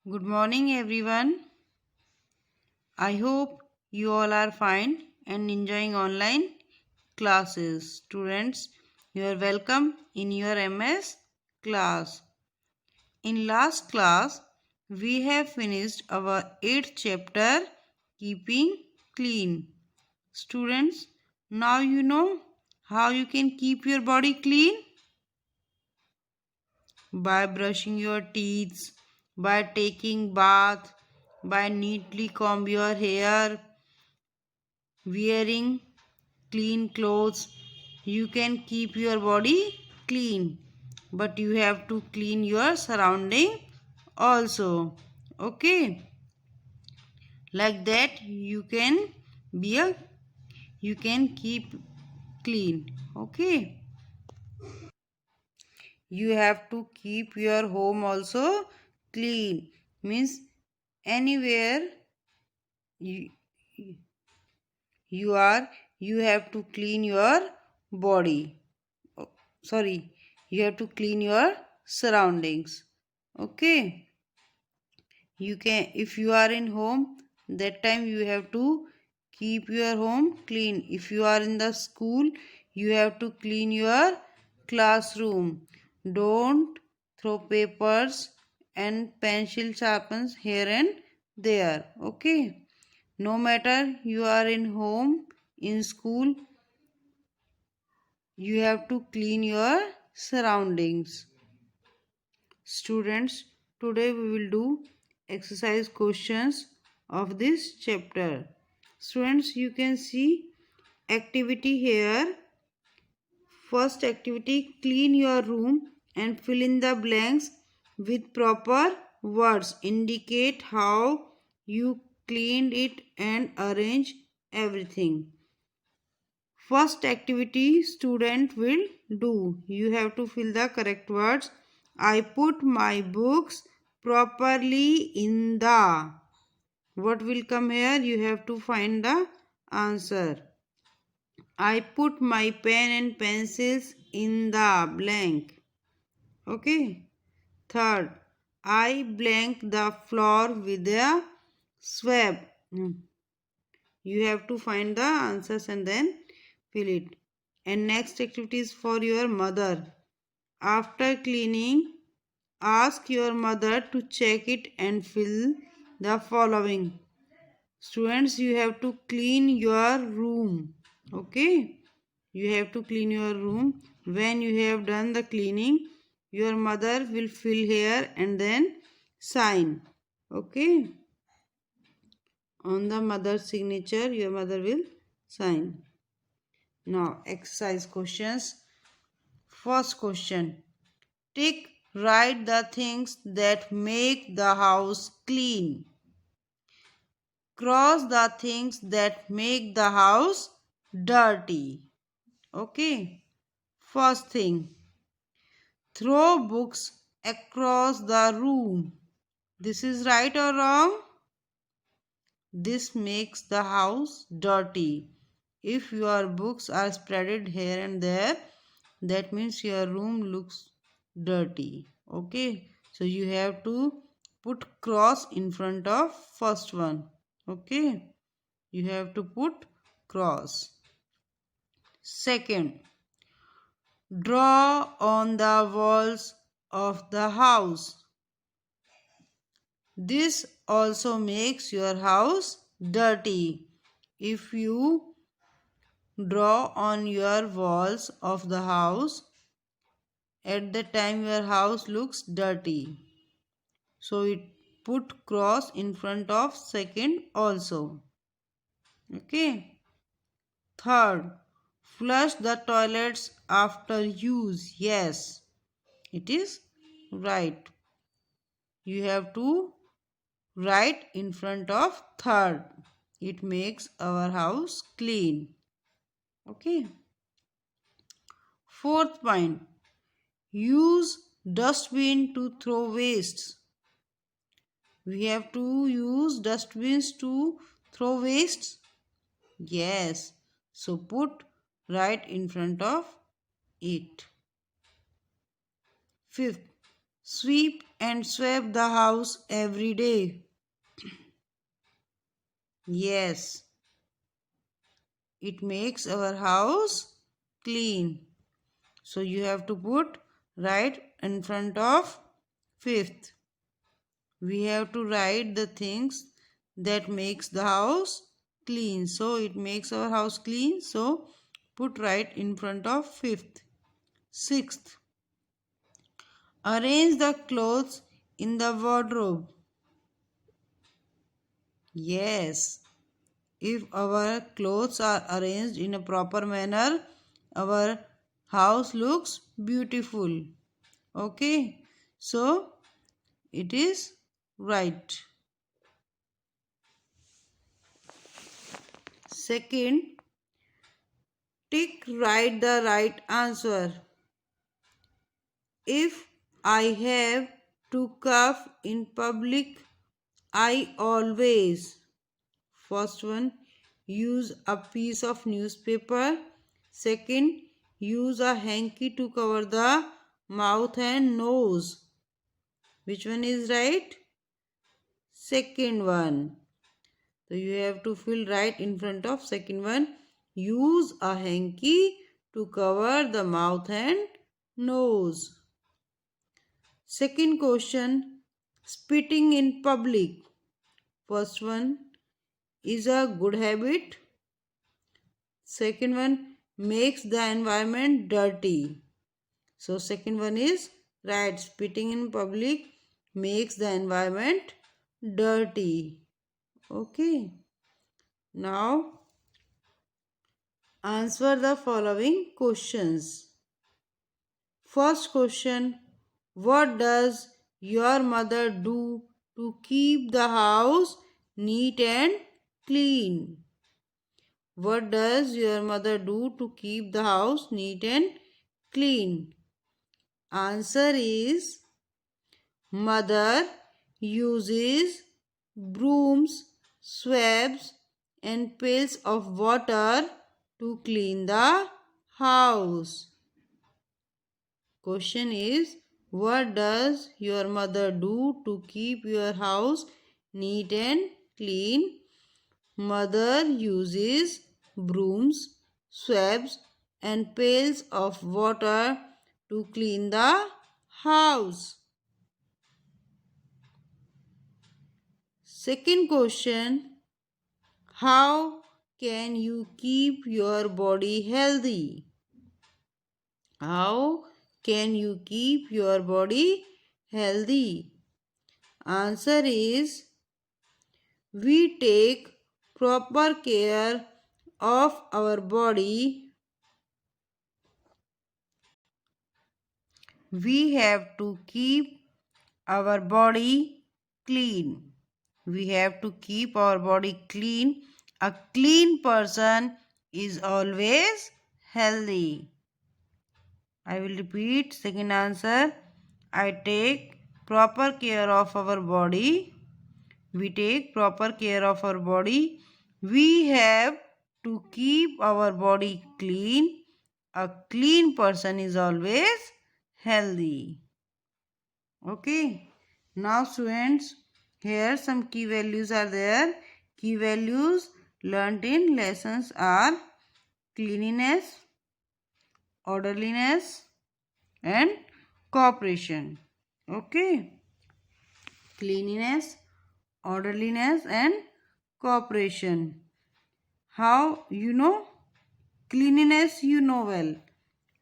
Good morning, everyone. I hope you all are fine and enjoying online classes. Students, you are welcome in your MS class. In last class, we have finished our 8th chapter, Keeping Clean. Students, now you know how you can keep your body clean by brushing your teeth, by taking bath, by neatly comb your hair, wearing clean clothes. You can keep your body clean, but you have to clean your surrounding also. Okay, like that you can keep clean. Okay, you have to keep your home also clean. Means anywhere you, you are, you have to clean your body. Oh, sorry, you have to clean your surroundings. Okay, you can, if you are in home, that time you have to keep your home clean. If you are in the school, you have to clean your classroom. Don't throw papers and pencil sharpens here and there. Okay, no matter you are in home, in school, you have to clean your surroundings. Students, today we will do exercise questions of this chapter. Students, you can see activity here. First activity, clean your room and fill in the blanks with proper words. Indicate how you cleaned it and arrange everything. First activity student will do. You have to fill the correct words. I put my books properly in the. What will come here? You have to find the answer. I put my pen and pencils in the blank. Okay. Third, I blank the floor with a swab. You have to find the answers and then fill it. And next activity is for your mother. After cleaning, ask your mother to check it and fill the following. Students, you have to clean your room. Okay, you have to clean your room. When you have done the cleaning, your mother will fill here and then sign. Okay, on the mother's signature, your mother will sign. Now, exercise questions. First question. Write the things that make the house clean. Cross the things that make the house dirty. Okay. First thing. Throw books across the room. This is right or wrong? This makes the house dirty. If your books are spreaded here and there, that means your room looks dirty. Okay, so you have to put cross in front of first one. Okay, you have to put cross. Second, draw on the walls of the house. This also makes your house dirty. If you draw on your walls of the house, at the time your house looks dirty. So it put cross in front of second also. Okay. Third, flush the toilets after use. Yes, it is right. You have to write in front of third. It makes our house clean. Okay. Fourth point, use dustbin to throw wastes. We have to use dustbins to throw wastes. Yes. So put right in front of it. Fifth, sweep and sweep the house every day? Yes, it makes our house clean. So you have to put right in front of fifth. We have to write the things that makes the house clean. So it makes our house clean. So put right in front of fifth. Sixth, arrange the clothes in the wardrobe. Yes, if our clothes are arranged in a proper manner, our house looks beautiful. Okay, so it is right. Second, write the right answer. If I have to cough in public, I always. First one, use a piece of newspaper. Second, use a hanky to cover the mouth and nose. Which one is right? Second one. So you have to fill right in front of second one. Use a hanky to cover the mouth and nose. Second question, spitting in public. First one is a good habit. Second one, makes the environment dirty. So second one is right. Spitting in public makes the environment dirty. Okay. Now answer the following questions. First question, what does your mother do to keep the house neat and clean? What does your mother do to keep the house neat and clean? Answer is mother uses brooms, swabs and pails of water to clean the house. Question is, what does your mother do to keep your house neat and clean? Mother uses brooms, swabs and pails of water to clean the house. Second question, how can you keep your body healthy? How can you keep your body healthy? Answer is, we take proper care of our body. We have to keep our body clean. We have to keep our body clean. A clean person is always healthy. I will repeat second answer. I take proper care of our body. We take proper care of our body. We have to keep our body clean. A clean person is always healthy. Okay. Now students, here some key values are there. Key values learnt in lessons are cleanliness, orderliness and cooperation. Okay. Cleanliness, orderliness and cooperation. How you know? Cleanliness you know well.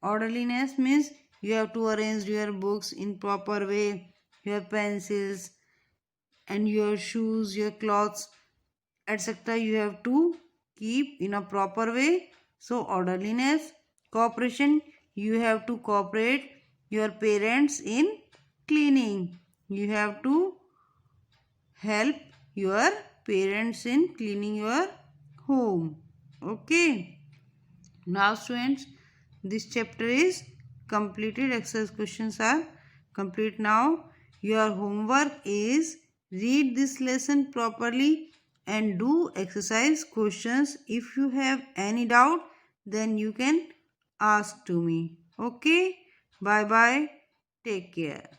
Orderliness means you have to arrange your books in proper way, your pencils and your shoes, your clothes, etc. You have to keep in a proper way. So orderliness. Cooperation, you have to cooperate your parents in cleaning. You have to help your parents in cleaning your home. Okay. Now students, this chapter is completed. Exercise questions are complete now. Your homework is read this lesson properly and do exercise questions. If you have any doubt, then you can ask to me. Okay. Bye bye. Take care.